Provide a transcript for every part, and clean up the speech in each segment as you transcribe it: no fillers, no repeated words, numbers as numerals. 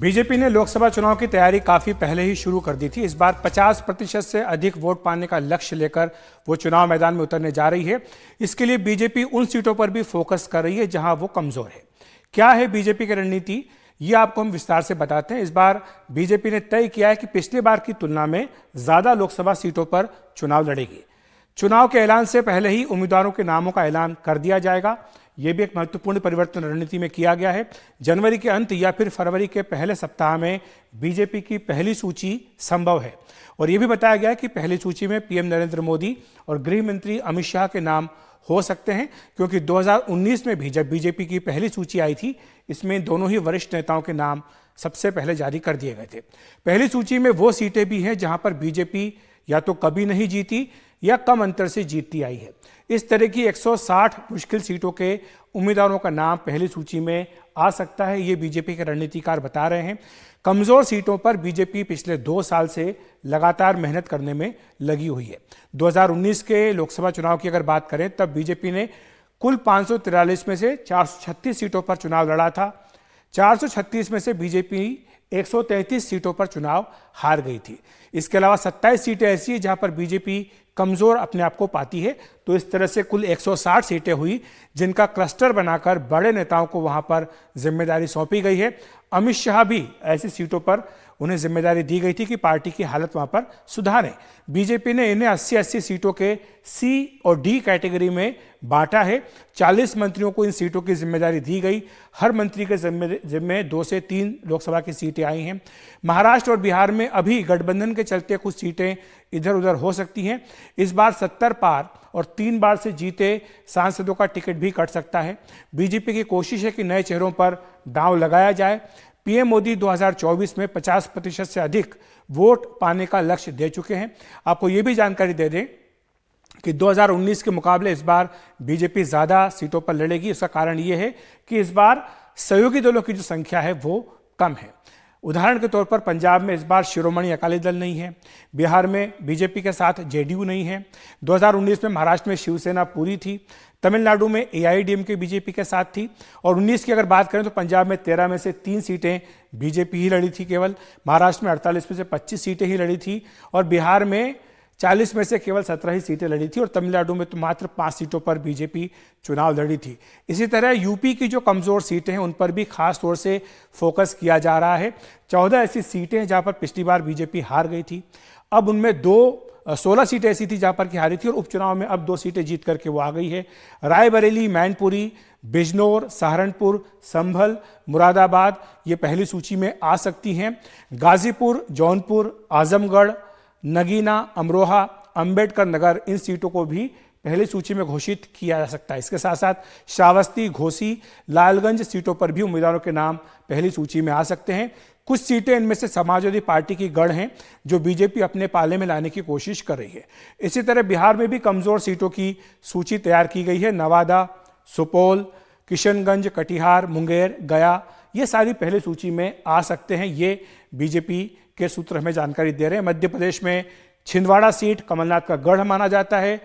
BJP ने लोकसभा चुनाव की तैयारी काफी पहले ही शुरू कर दी थी। इस बार 50% से अधिक वोट पाने का लक्ष्य लेकर वो चुनाव मैदान में उतरने जा रही है। इसके लिए बीजेपी उन सीटों पर भी फोकस कर रही है जहां वो कमजोर है। क्या है बीजेपी की रणनीति, ये आपको हम विस्तार से बताते हैं। इस बार बीजेपी ने तय किया है कि पिछली बार की तुलना में ज्यादा लोकसभा सीटों पर चुनाव लड़ेगी। चुनाव के ऐलान से पहले ही उम्मीदवारों के नामों का ऐलान कर दिया जाएगा। यह भी एक महत्वपूर्ण परिवर्तन रणनीति में किया गया है। जनवरी के अंत या फिर फरवरी के पहले सप्ताह में बीजेपी की पहली सूची संभव है। और यह भी बताया गया है कि पहली सूची में पीएम नरेंद्र मोदी और गृह मंत्री अमित शाह के नाम हो सकते हैं, क्योंकि 2019 में भी जब बीजेपी की पहली सूची आई थी, इसमें दोनों ही वरिष्ठ नेताओं के नाम सबसे पहले जारी कर दिए गए थे। पहली सूची में वो सीटें भी हैं जहां पर बीजेपी या तो कभी नहीं जीती या कम अंतर से जीतती आई है। इस तरह की 160 मुश्किल सीटों के उम्मीदवारों का नाम पहली सूची में आ सकता है, ये बीजेपी के रणनीतिकार बता रहे हैं। कमजोर सीटों पर बीजेपी पिछले 2 साल से लगातार मेहनत करने में लगी हुई है। 2019 के लोकसभा चुनाव की अगर बात करें तब बीजेपी ने कुल 543 में से 436 सीटों पर चुनाव लड़ा था। 436 में से बीजेपी 133 सीटों पर चुनाव हार गई थी। इसके अलावा 27 सीटें ऐसी हैं जहां पर बीजेपी कमजोर अपने आप को पाती है। तो इस तरह से कुल 160 सीटें हुई जिनका क्लस्टर बनाकर बड़े नेताओं को वहां पर जिम्मेदारी सौंपी गई है। अमित शाह भी ऐसी सीटों पर उन्हें जिम्मेदारी दी गई थी कि पार्टी की हालत वहां पर सुधारें। बीजेपी ने इन्हें 80-80 सीटों के सी और डी कैटेगरी में बांटा है। 40 मंत्रियों को इन सीटों की जिम्मेदारी दी गई। हर मंत्री के जिम्मे 2 से 3 लोकसभा की सीटें आई हैं। महाराष्ट्र और बिहार में अभी गठबंधन के चलते कुछ सीटें इधर उधर हो सकती हैं। इस बार 70 पार और 3 बार से जीते सांसदों का टिकट भी कट सकता है। बीजेपी की कोशिश है कि नए चेहरों पर दांव लगाया जाए। पीएम मोदी 2024 में 50% से अधिक वोट पाने का लक्ष्य दे चुके हैं। आपको यह भी जानकारी दे दें कि 2019 के मुकाबले इस बार बीजेपी ज्यादा सीटों पर लड़ेगी। इसका कारण यह है कि इस बार सहयोगी दलों की जो संख्या है वो कम है। उदाहरण के तौर पर पंजाब में इस बार शिरोमणि अकाली दल नहीं है, बिहार में बीजेपी के साथ जेडीयू नहीं है, 2019 में महाराष्ट्र में शिवसेना पूरी थी, तमिलनाडु में एआईएडीएमके बीजेपी के साथ थी। और 19 की अगर बात करें तो पंजाब में 13 में से 3 सीटें बीजेपी ही लड़ी थी केवल, महाराष्ट्र में 48 में से 25 सीटें ही लड़ी थी और बिहार में 40 में से केवल 17 ही सीटें लड़ी थी और तमिलनाडु में तो मात्र 5 सीटों पर बीजेपी चुनाव लड़ी थी। इसी तरह यूपी की जो कमजोर सीटें हैं उन पर भी खास तौर से फोकस किया जा रहा है। 14 ऐसी सीटें हैं जहां पर पिछली बार बीजेपी हार गई थी। अब उनमें 16 सीटें ऐसी थी जहां पर की हारी थी और उपचुनाव में अब 2 सीटें जीत करके वो आ गई है। रायबरेली, मैनपुरी, बिजनौर, सहारनपुर, संभल, मुरादाबाद ये पहली सूची में आ सकती हैं। गाजीपुर, जौनपुर, आजमगढ़, नगीना, अमरोहा, अंबेडकर नगर इन सीटों को भी पहली सूची में घोषित किया जा सकता है। इसके साथ साथ श्रावस्ती, घोसी, लालगंज सीटों पर भी उम्मीदवारों के नाम पहली सूची में आ सकते हैं। कुछ सीटें इनमें से समाजवादी पार्टी की गढ़ हैं जो बीजेपी अपने पाले में लाने की कोशिश कर रही है। इसी तरह बिहार में भी कमजोर सीटों की सूची तैयार की गई है। नवादा, सुपौल, किशनगंज, कटिहार, मुंगेर, गया ये सारी पहली सूची में आ सकते हैं। ये बीजेपी के सूत्र हमें जानकारी दे रहे हैं। मध्य प्रदेश में छिंदवाड़ा सीट कमलनाथ का गढ़ माना जाता है।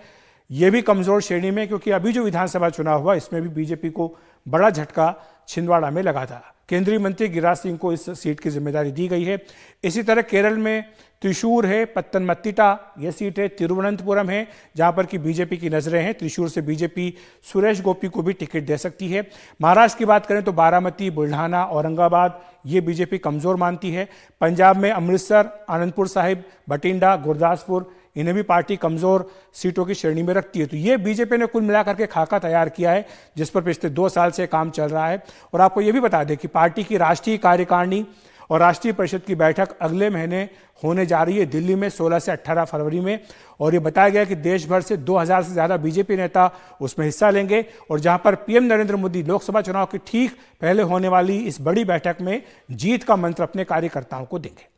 यह भी कमजोर श्रेणी में, क्योंकि अभी जो विधानसभा चुनाव हुआ इसमें भी बीजेपी को बड़ा झटका छिंदवाड़ा में लगा था। केंद्रीय मंत्री गिरिराज सिंह को इस सीट की जिम्मेदारी दी गई है। इसी तरह केरल में त्रिशूर है, पत्तनमतिट्टा यह सीट है, तिरुवनंतपुरम है जहां पर कि बीजेपी की नजरें हैं। त्रिशूर से बीजेपी सुरेश गोपी को भी टिकट दे सकती है। महाराष्ट्र की बात करें तो बारामती, बुल्ढाना, औरंगाबाद ये बीजेपी कमजोर मानती है। पंजाब में अमृतसर, आनंदपुर साहिब, बठिंडा, गुरदासपुर इन्हें भी पार्टी कमजोर सीटों की श्रेणी में रखती है। तो ये बीजेपी ने कुल मिलाकर के खाका तैयार किया है जिस पर पिछले 2 साल से काम चल रहा है। और आपको ये भी बता दें कि पार्टी की राष्ट्रीय कार्यकारिणी और राष्ट्रीय परिषद की बैठक अगले महीने होने जा रही है दिल्ली में 16 से 18 फरवरी में। और ये बताया गया कि देश भर से 2000 से ज्यादा बीजेपी नेता उसमें हिस्सा लेंगे और जहां पर पीएम नरेंद्र मोदी लोकसभा चुनाव के ठीक पहले होने वाली इस बड़ी बैठक में जीत का मंत्र अपने कार्यकर्ताओं को देंगे।